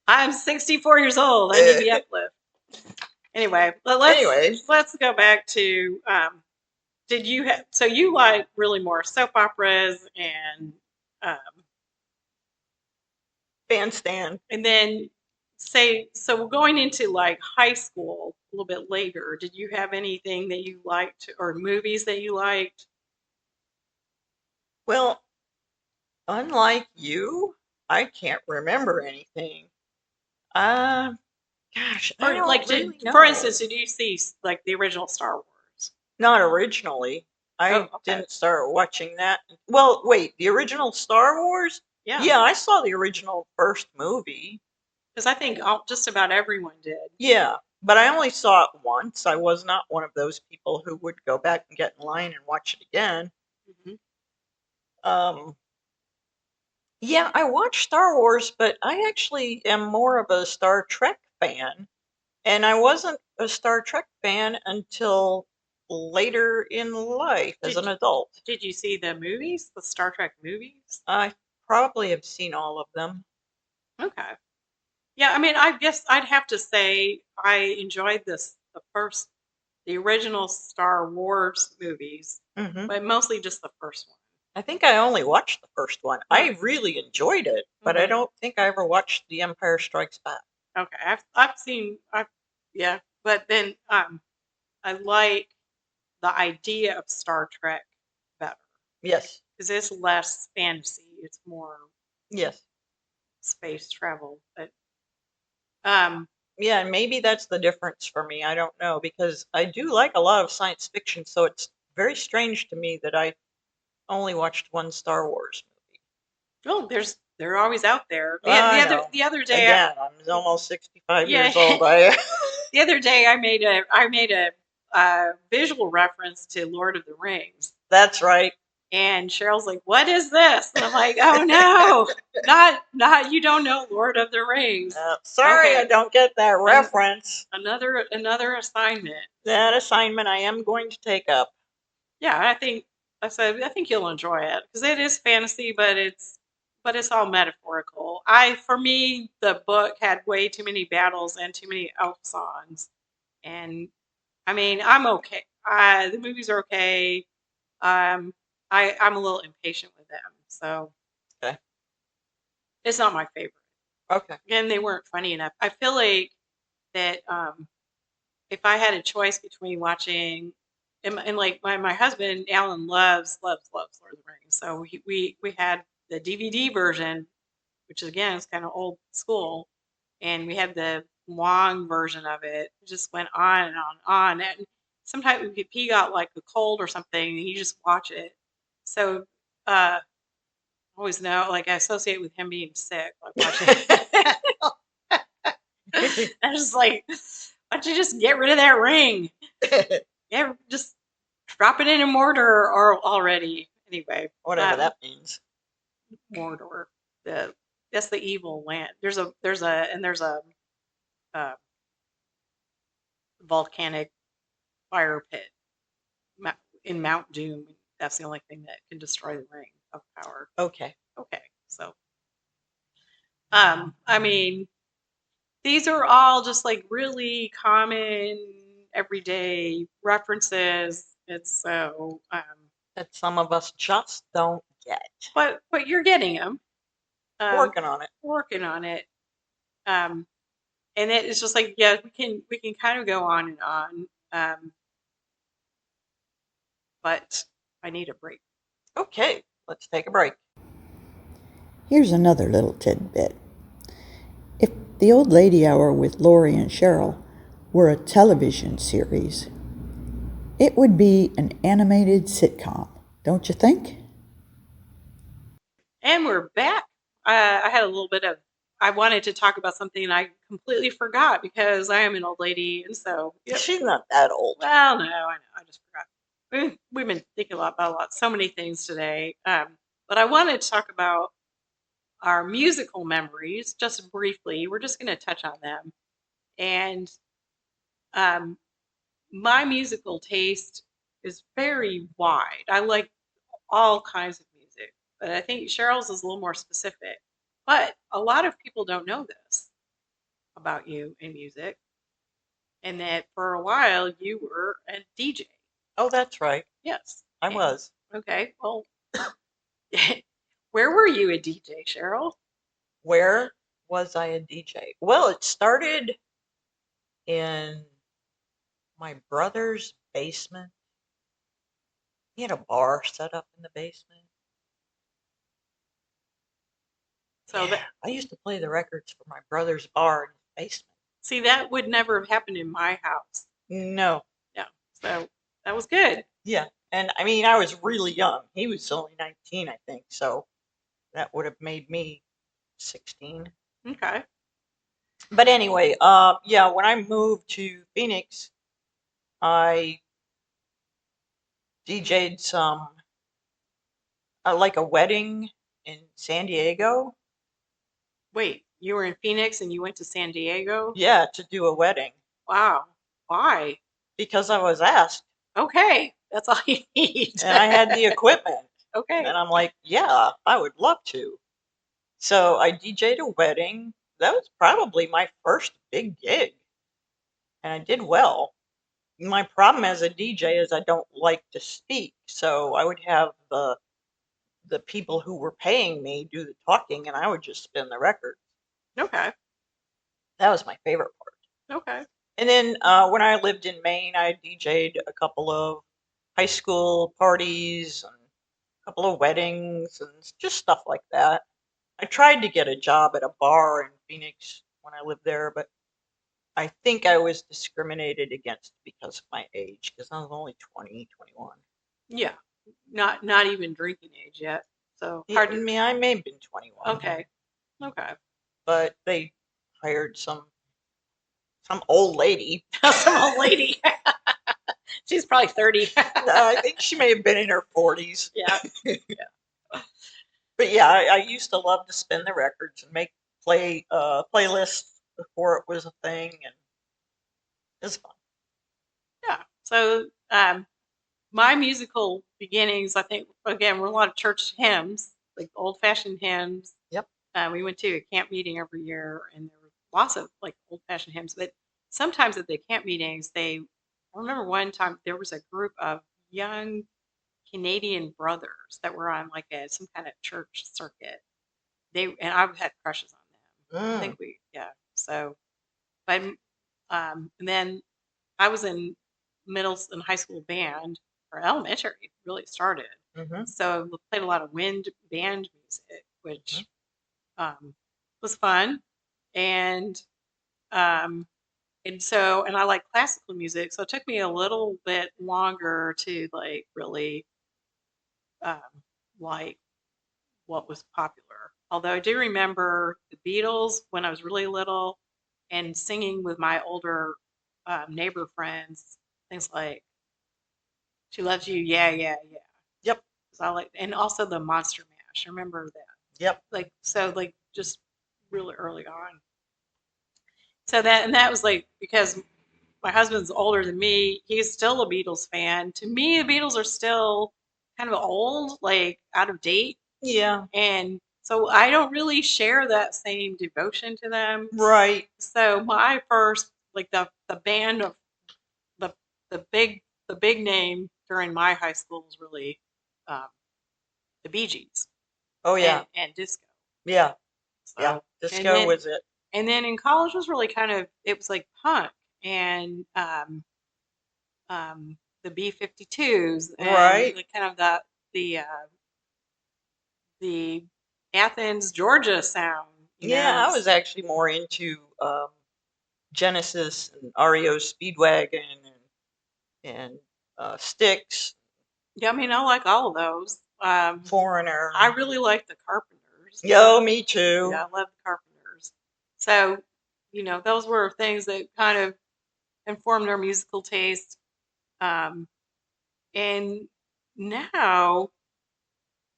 I'm 64 years old. I need the uplift. Anyway, let's go back to did you have, so you like really more soap operas and Bandstand. And then so going into high school a little bit later, did you have anything that you liked or movies that you liked? Well, unlike you, I can't remember anything. Uh, Gosh, I For don't really for know. instance, did you see like the original Star Wars? Not originally. Oh, I okay. didn't start watching that. Well, wait, the original Star Wars? Yeah, Yeah, I saw the original first movie. because I think just about everyone did. Yeah, but I only saw it once. I was not one of those people who would go back and get in line and watch it again. Hmm. Um, yeah, I watched Star Wars, but I actually am more of a Star Trek fan. And I wasn't a Star Trek fan until later in life as an Did adult. Did you see the movies, the Star Trek movies? I probably have seen all of them. Okay. Yeah, I mean, I guess I'd have to say I enjoyed the original Star Wars movies, Hmm. but mostly just the first I think I only watched the first one. one. I really enjoyed it, but I Mm-hmm. don't think I ever watched The Empire Strikes Back. Okay, I've seen yeah, but then I like the idea of Star Trek better Yes, because it's less fantasy, it's more yes. space travel. But um, Yeah, and maybe that's the difference for me. I don't know, because I do like a lot of science fiction, so it's very strange to me that I only watched one Star Wars movie. well, they're always out there. I know. The other day, Again, I'm almost 65 yeah, years old. I the other day I made a visual reference to Lord of the Rings, That's right. and Cheryl's like, "What is this?" And I'm like, "Oh no, not you don't know Lord of the Rings." Sorry, I Okay, don't get that an, reference. another assignment. That assignment I am going to take up. Yeah, I think you'll enjoy it because it is fantasy, but it's all metaphorical. For me, the book had way too many battles and too many elf songs, and I mean, I'm okay. The movies are okay. Um, I'm a little impatient with them, so Okay. it's not my favorite. Okay. Again, they weren't funny enough. I feel like that if I had a choice between watching, and like my husband Alan loves Lord of the Rings, so we had the DVD version, which again is kind of old school, and we had the long version of it. It just went on and on, and sometimes if he got like a cold or something, he just watch it. So I always know, like I associate with him being sick, like watching. I was just like, why don't you just get rid of that ring? Yeah, just drop it in a mortar or already. Anyway, Whatever that means. Mordor. The That's the evil land. Uh, volcanic fire pit in Mount Doom. That's the only thing that can destroy the ring of power. Okay. Okay, so I mean, these are all just like really common, everyday references. It's so That some of us just don't get. but you're getting them. Working on it. Working on it. Um, and it's just like yeah, we can kind of go on and on. But I need a break. Okay, let's take a break. Here's another little tidbit. If the old lady hour with Laurie and Sheryl were a television series, it would be an animated sitcom, don't you think? And we're back. I had a little bit of. I wanted to talk about something and I completely forgot because I am an old lady, and so yep. She's not that old. Well, no, I know. I just forgot. We've been thinking about so many things today. But I wanted to talk about our musical memories just briefly. We're just going to touch on them. And um, my musical taste is very wide. I like all kinds of music, but I think Cheryl's is a little more specific. But a lot of people don't know this about you in music, and that for a while you were a DJ. Oh, that's right. Yes. I was. Okay. Well, where were you a DJ, Cheryl? Where was I a DJ? Well, it started in my brother's basement. He had a bar set up in the basement. So Yeah, I used to play the records for my brother's bar. basement. See, that would never have happened in my house. No. Yeah. So that was good. Yeah. And I mean, I was really young. He was only 19, I think. So that would have made me 16. Okay. But anyway, yeah, when I moved to Phoenix, I DJ'd some, like a wedding in San Diego. Wait, you were in Phoenix and you went to San Diego? Yeah, to do a wedding Wow. Why? because I was asked Okay. That's all you need. and I had the equipment. Okay. And I'm like, yeah, I would love to. So I DJ'd a wedding. That was probably my first big gig. And I did well. My problem as a DJ is I don't like to speak. So I would have the people who were paying me do the talking and I would just spin the record. Okay. That was my favorite part. Okay. And then when I lived in Maine, I DJ'd a couple of high school parties and a couple of weddings and just stuff like that. I tried to get a job at a bar in Phoenix when I lived there, but I think I was discriminated against because of my age because I was only 20, 21. Yeah. Not even drinking age yet. So Yeah, hard I to. mean, I may have been 21, Okay. Okay. but they hired some old lady. Some old lady. She's probably 30. I think she may have been in her 40s. Yeah. But yeah, I used to love to spin the records and make playlists before it was a thing, and it was fun. Yeah. So my musical beginnings, I think, again, were a lot of church hymns, like old-fashioned hymns. Yep. We went to a camp meeting every year, and there were lots of like old-fashioned hymns. But sometimes at the camp meetings, I remember one time there was a group of young Canadian brothers that were on like some kind of church circuit. And I've had crushes on them. I think yeah. So, but and then I was in middle and high school band or elementary. Really started. Mm-hmm. So we played a lot of wind band music, which was fun, and um, and I like classical music. So it took me a little bit longer to like really um, like what was popular. Although I do remember the Beatles when I was really little and singing with my older neighbor friends, things like "She Loves You," yeah, yeah, yeah. Yep. 'Cause I like, and also the Monster Mash. I remember that. Yep. Like so, like just really early on. So that was like because my husband's older than me. He's still a Beatles fan. To me, the Beatles are still kind of old, like out of date. Yeah. And so I don't really share that same devotion to them. Right. So my first, like the band of the the big name during my high school was really um, the Bee Gees. Oh yeah. And disco. Yeah. So, yeah. Disco was it. And then in college was really it was like punk and the B-52s and Right. kind of the Athens, Georgia sound. Yeah, I was actually more into Genesis and REO Speedwagon and Styx. Yeah, I mean, I like all of those. Foreigner. I really like the Carpenters. Yo, me too. Yeah, I love the Carpenters. So, those were things that kind of informed our musical taste. And now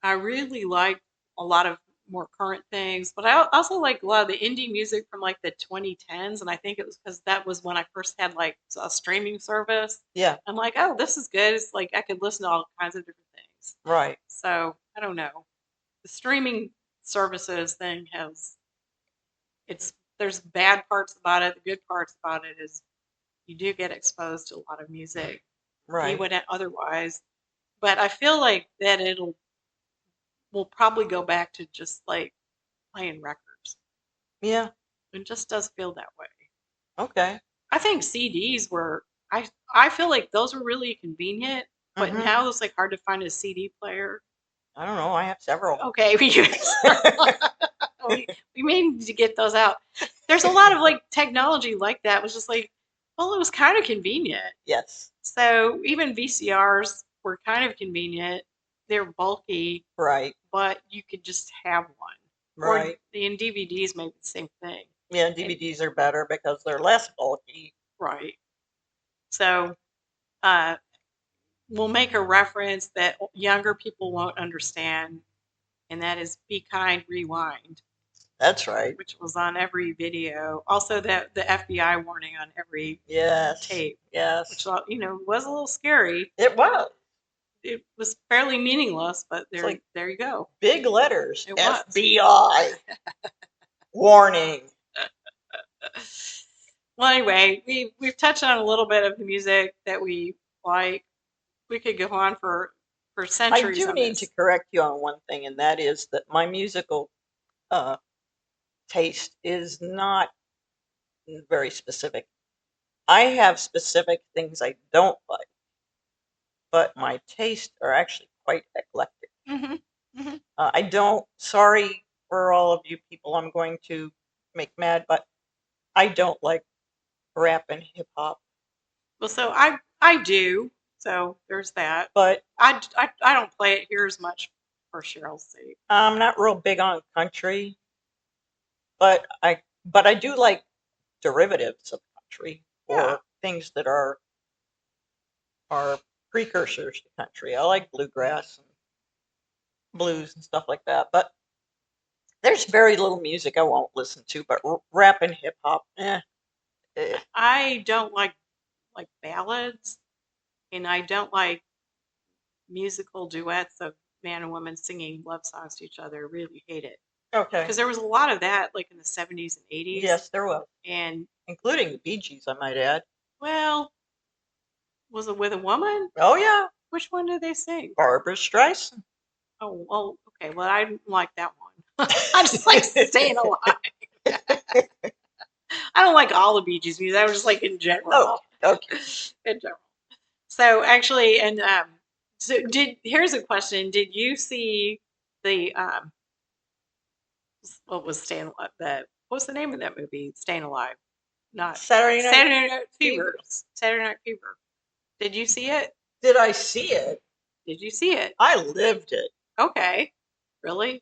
I really like a lot of more current things, but I also like a lot of the indie music from like the 2010s. And I think it was because that was when I first had like a streaming service. Yeah. I'm like, oh, this is good. It's like I could listen to all kinds of different things. Right. So I don't know. The streaming services thing there's bad parts about it. The good parts about it is you do get exposed to a lot of music Right. you wouldn't otherwise. But I feel like that we'll probably go back to just like playing records. Yeah. It just does feel that way. Okay. I think CDs were I feel like those were really convenient, but now it's like hard to find a CD player. I don't know. I have several. Okay, we may need to get those out. there's a lot of like technology like that. It was just like, well, it was kind of convenient. Yes. So even VCRs were kind of convenient. They're bulky, Right. but you could just have one. Right. Or in DVDs, maybe the same thing. Yeah, DVDs are better because they're less bulky. Right. So uh, we'll make a reference that younger people won't understand, and that is Be Kind, Rewind, That's right. which was on every video. Also, the FBI warning on every Yes. tape, Yes. which was a little scary. It was. It was fairly meaningless, but like there you go. Big letters. It was. FBI. Warning. Well, anyway, we've touched on a little bit of the music that we like. We could go on for I centuries do on need this. to correct you on one thing, and that is that my musical taste is not very specific. I have specific things I don't like, but my tastes are actually quite eclectic. Mhm. Mhm. I don't, sorry for all of you people I'm going to make mad, but I don't like rap and hip hop. Well, so I do. So there's that. But I don't play it here as much for Cheryl's sake. I'm not real big on country, but I do like derivatives of country Yeah. or things that are precursors to country. I like bluegrass and blues and stuff like that. But there's very little music I won't listen to. But rap and hip hop, I don't like ballads, and I don't like musical duets of man and woman singing love songs to each other. I really hate it. Okay. Because there was a lot of that, like in the 70s and 80s. Yes, there was. And including the Bee Gees, I might add. Well, was it with a woman? Oh yeah. Which one did they sing? Barbra Streisand. Oh, well, okay. Well, I didn't like that one. I just like Staying Alive. I don't like all the Bee Gees music. I was just like in general. Okay. In general. So actually, and so here's a question: did you see the what was Staying Alive? What's the name of that movie? Staying Alive. Not Saturday Night Fever. Saturday Night Fever. Did you see it? Did I see it? Did you see it? I lived it. Okay. Really?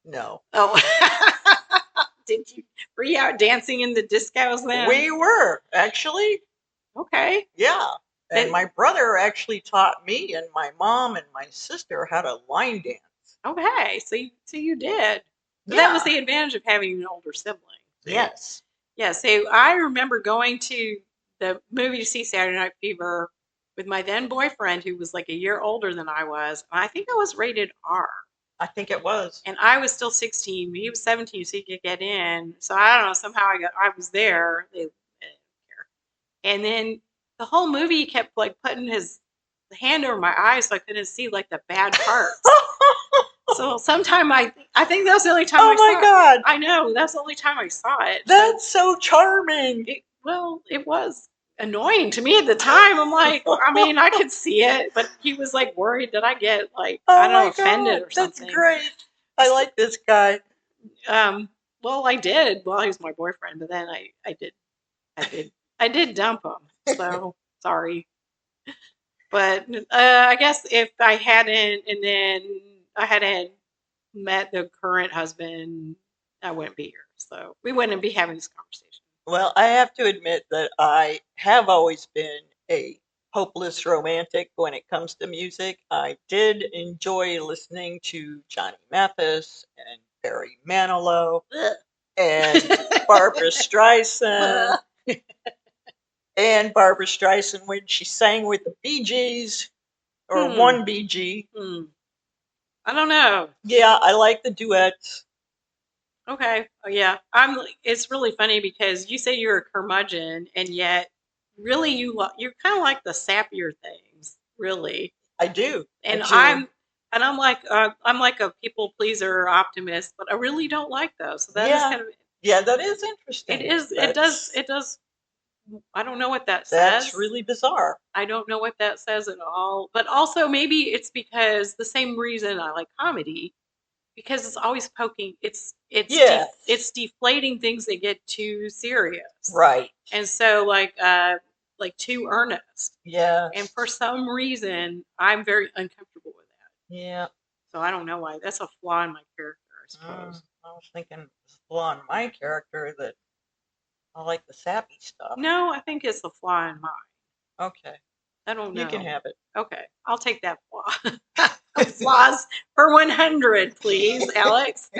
No. Oh. Were you out dancing in the discos then? We were, actually. Okay. Yeah. And my brother actually taught me and my mom and my sister how to line dance. Okay. So you did. But Yeah. that was the advantage of having an older sibling. Yes. Yeah. So I remember going to the movie to see Saturday Night Fever with my then boyfriend, who was like a year older than I was. And I think I was rated R. I think it was. And I was still 16. He was 17, so he could get in. So I don't know. Somehow I was there. They didn't care. And then the whole movie kept like putting his hand over my eyes so I couldn't see like the bad parts. So sometime I think that was the only time I saw it. Oh my God. I know. That's the only time I saw it. That's so charming. It was annoying to me at the time. I'm like, I mean, I could see it, but he was like worried that I get like, I don't know, offended or something. That's great. I like this guy. Well, I did. Well, he was my boyfriend, but then I did dump him. So sorry. But I guess if I hadn't, and then I hadn't met the current husband, I wouldn't be here. So we wouldn't be having this conversation. Well, I have to admit that I have always been a hopeless romantic when it comes to music. I did enjoy listening to Johnny Mathis and Barry Manilow and Barbra Streisand. And Barbra Streisand when she sang with the Bee Gees, or one Bee Gee. I don't know. Yeah, I like the duets. Okay. Oh, yeah. It's really funny because you say you're a curmudgeon, and yet, really, you're kind of like the sappier things. Really. I do. And I'm like a people pleaser optimist, but I really don't like those. So that is kind of that is interesting. It is. It does. I don't know what that says. That's really bizarre. I don't know what that says at all. But also maybe it's because the same reason I like comedy because it's always poking. Yes. It's deflating things that get too serious, Right. and so like too earnest. Yes. And for some reason, I'm very uncomfortable with that. Yeah. So I don't know why. That's a flaw in my character, I suppose. I was thinking it was a flaw in my character that I like the sappy stuff. No, I think it's a flaw in mine. Okay. I don't know. You can have it. Okay, I'll take that flaw. Flaws for 100, please, Alex.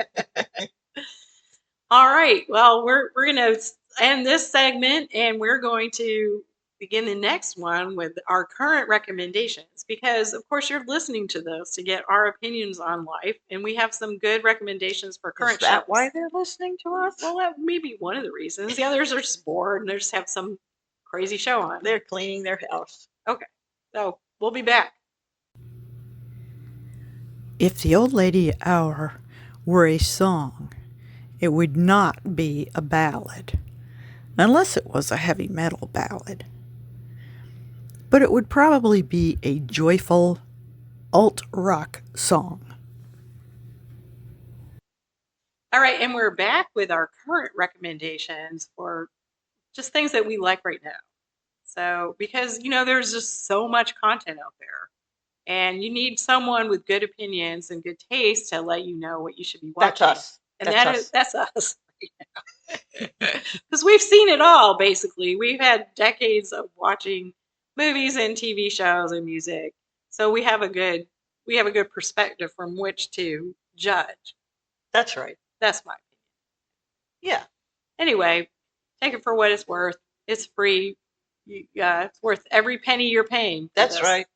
All right. Well, we're going to end this segment and we're going to begin the next one with our current recommendations because, of course, you're listening to this to get our opinions on life, and we have some good recommendations for current Is that shows. why they're listening to us? Well, that may be one of the reasons. The others are just bored and they just have some crazy show on. They're cleaning their house. Okay. So we'll be back. If the old lady hour were a song, it would not be a ballad, unless it was a heavy metal ballad. But it would probably be a joyful alt-rock song. All right. And we're back with our current recommendations for just things that we like right now. So, because, there's just so much content out there. And you need someone with good opinions and good taste to let you know what you should be watching. That's us. And That's that's us. Because we've seen it all, basically. We've had decades of watching movies and TV shows and music. So we have a good perspective from which to judge. That's right. That's my opinion. Yeah. Anyway, take it for what it's worth. It's free. It's worth every penny you're paying. That's right.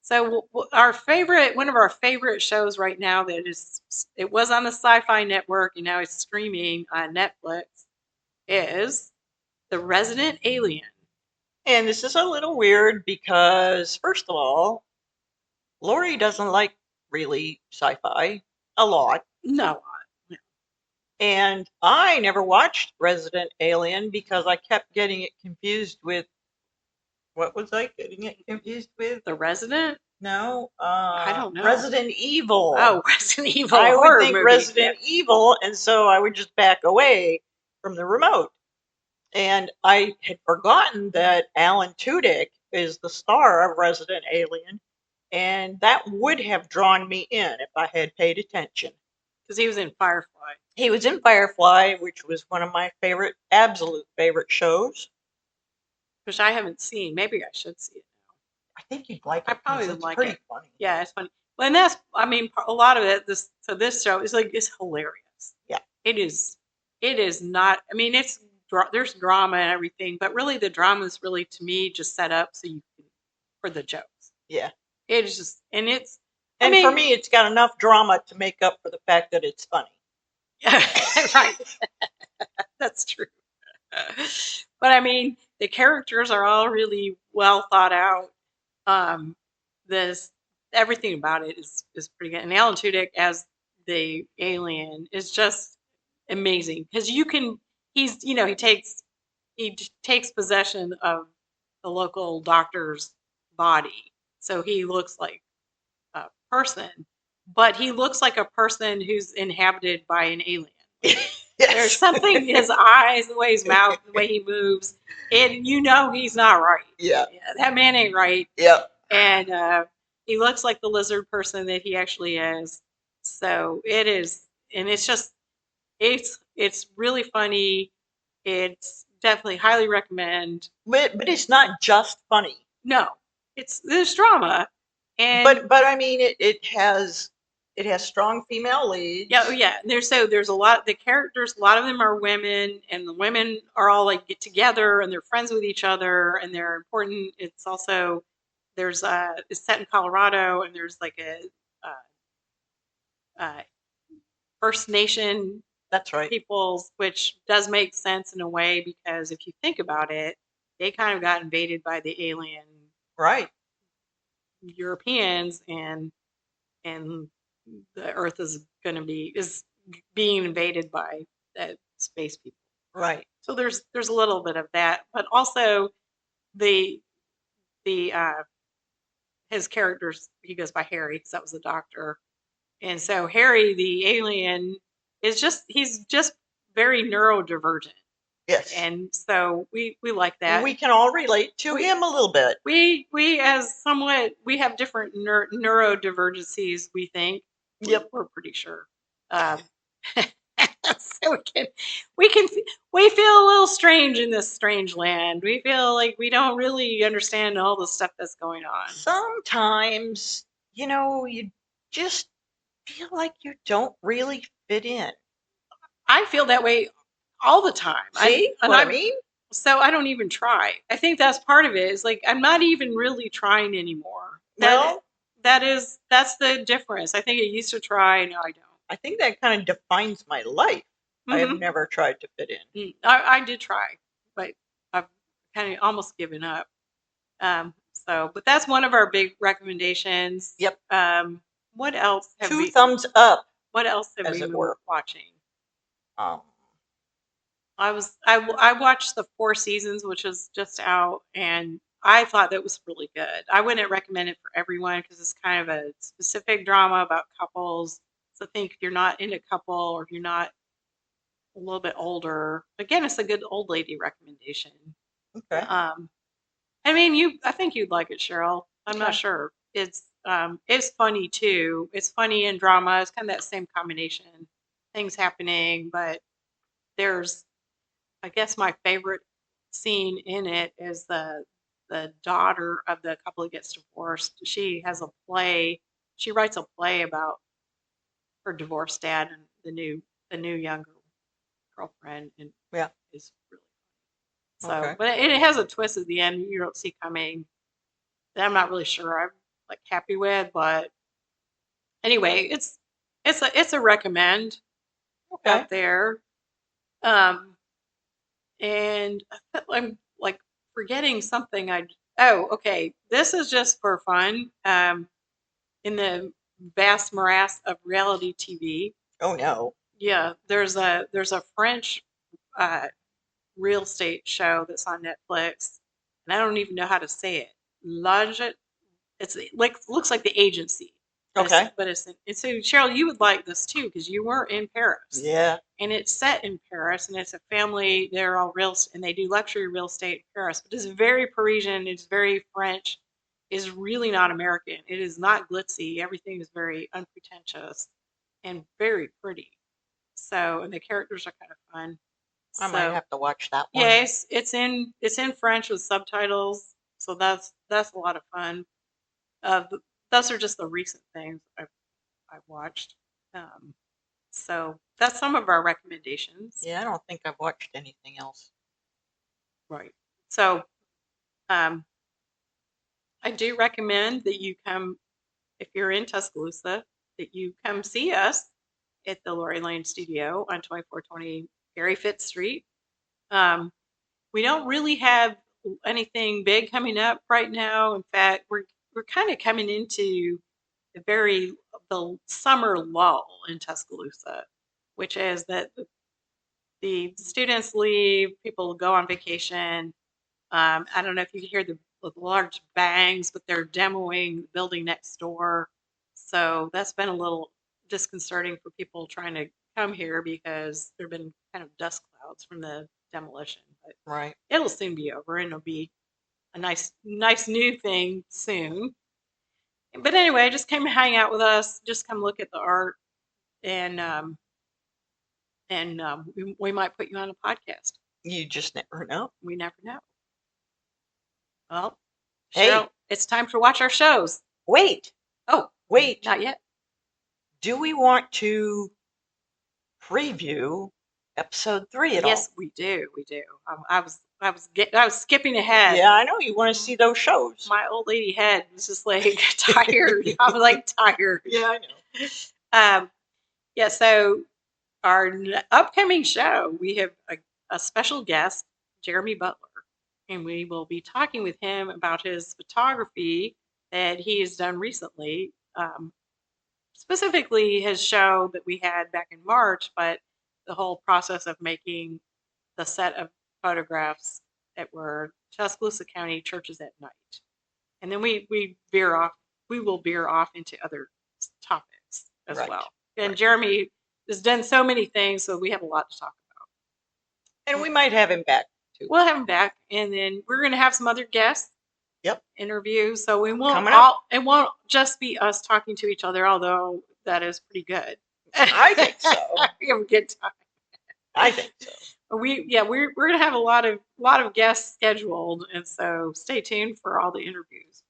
So one of our favorite shows right now it was on the Sci-Fi Network and now it's streaming on Netflix is The Resident Alien. And this is a little weird because, first of all, Lori doesn't like really sci-fi a lot. No. And I never watched Resident Alien because I kept getting it confused with, what was I getting it confused with? The Resident? No, I don't know. Resident Evil. Oh, Resident Evil. I would think movie. Resident Evil, and so I would just back away from the remote. And I had forgotten that Alan Tudyk is the star of Resident Alien, and that would have drawn me in if I had paid attention. Because he was in Firefly. He was in Firefly, which was one of my absolute favorite shows. Which I haven't seen. Maybe I should see it now. I think you'd like it. I probably would like it. Pretty funny. Yeah, it's funny. Well, and that's, a lot of it, this show is it's hilarious. Yeah. It is not, there's drama and everything, but really the drama is really, to me, just set up for the jokes. Yeah. It is just, and it's, and for me, it's got enough drama to make up for the fact that it's funny. Right. That's true. But the characters are all really well thought out. Everything about it is pretty good. And Alan Tudyk as the alien is just amazing because he takes possession of the local doctor's body, so he looks like a person, but he looks like a person who's inhabited by an alien. Yes. There's something in his eyes, the way his mouth, the way he moves, and he's not right. Yeah. That man ain't right. Yep. And he looks like the lizard person that he actually is. So it is, and it's just, it's really funny. It's definitely highly recommend. But it's not just funny. No, there's drama, and but it has strong female leads. Yeah. There's a lot. The characters, a lot of them are women, and the women are all get together and they're friends with each other and they're important. It's also it's set in Colorado, and there's a First Nation. That's right. Peoples, which does make sense in a way because if you think about it, they kind of got invaded by the alien, right? Europeans, and the Earth is being invaded by that space people, right? So there's a little bit of that, but also his characters. He goes by Harry because that was the doctor, And so Harry, the alien, he's just very neurodivergent. Yes. And so we like that. We can all relate to him a little bit. We we have different neurodivergencies, we think. Yep. We're pretty sure. So we feel a little strange in this strange land. We feel like we don't really understand all the stuff that's going on. Sometimes, you just feel like you don't really fit in. I feel that way all the time. See what I mean? So I don't even try. I think that's part of it. Is like I'm not even really trying anymore. That's the difference. I think I used to try, now I don't. I think that kind of defines my life. I have never tried to fit in. I did try, but I've kind of almost given up. But that's one of our big recommendations. Yep. What else have we? 2 thumbs up. What else have we been watching? I watched the 4 Seasons, which is just out, and I thought that was really good. I wouldn't recommend it for everyone because it's kind of a specific drama about couples. So I think if you're not into couple, or if you're not a little bit older, again, it's a good old lady recommendation. Okay. I think you'd like it, Sheryl. I'm not sure. It's funny too. It's funny and drama. It's kind of that same combination. Things happening, but there's, I guess my favorite scene in it is the daughter of the couple who gets divorced. She has a play. She writes a play about her divorced dad and the new younger girlfriend, and is really funny. So, but it has a twist at the end you don't see coming. That I'm not really sure I'm like happy with, but anyway, it's a recommend out there. And I'm like forgetting something. This is just for fun. In the vast morass of reality TV. Oh no. Yeah, there's a French real estate show that's on Netflix, and I don't even know how to say it. Logic. It's like looks like the agency. But it's so Sheryl, you would like this too because you were in Paris. Yeah. And it's set in Paris, and it's a family. They're all and they do luxury real estate in Paris. But it's very Parisian. It's very French. It's really not American. It is not glitzy. Everything is very unpretentious and very pretty. So, and the characters are kind of fun. I might have to watch that one. Yes, it's in French with subtitles. So that's a lot of fun. Those are just the recent things I've watched. So that's some of our recommendations. Yeah, I don't think I've watched anything else. Right. So I do recommend that you come, if you're in Tuscaloosa, that you come see us at the Lori Lane Studio on 2420 Gary Fitz Street. We don't really have anything big coming up right now. In fact, we're kind of coming into the summer lull in Tuscaloosa, which is that the students leave, people go on vacation. I don't know if you can hear the large bangs, but they're demoing the building next door. So that's been a little disconcerting for people trying to come here because there have been kind of dust clouds from the demolition. But right. It'll soon be over, and it'll be a nice new thing soon. But anyway, just come hang out with us. Just come look at the art, and we might put you on a podcast. You just never know. We never know. Well, Sheryl, it's time to watch our shows. Wait. Oh, wait. Not yet. Do we want to preview episode 3 at all? Yes, we do. We do. I was skipping ahead. Yeah, I know you want to see those shows. My old lady head was just like tired. I was like tired. Yeah, I know. Yeah. So our upcoming show, we have a special guest, Jeremy Butler, and we will be talking with him about his photography that he has done recently. Specifically, his show that we had back in March, but the whole process of making the set of photographs that were Tuscaloosa County churches at night. And then we will veer off into other topics. as Right. well. And Right. Jeremy has done so many things, so we have a lot to talk about. And we might have him back too. We'll have him back, and then we're going to have some other guests. Yep. Interviews, so we won't Coming up. it won't just be us talking to each other, although that is pretty good. I think so. We have a good time. I think so. We're gonna have a lot of guests scheduled, and so stay tuned for all the interviews.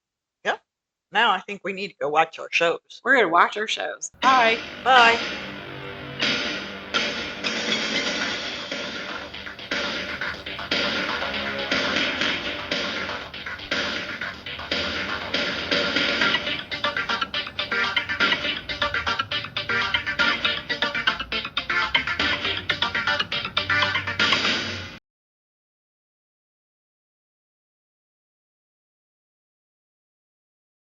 Yep. Now I think we need to go watch our shows. We're gonna watch our shows. Bye. Bye.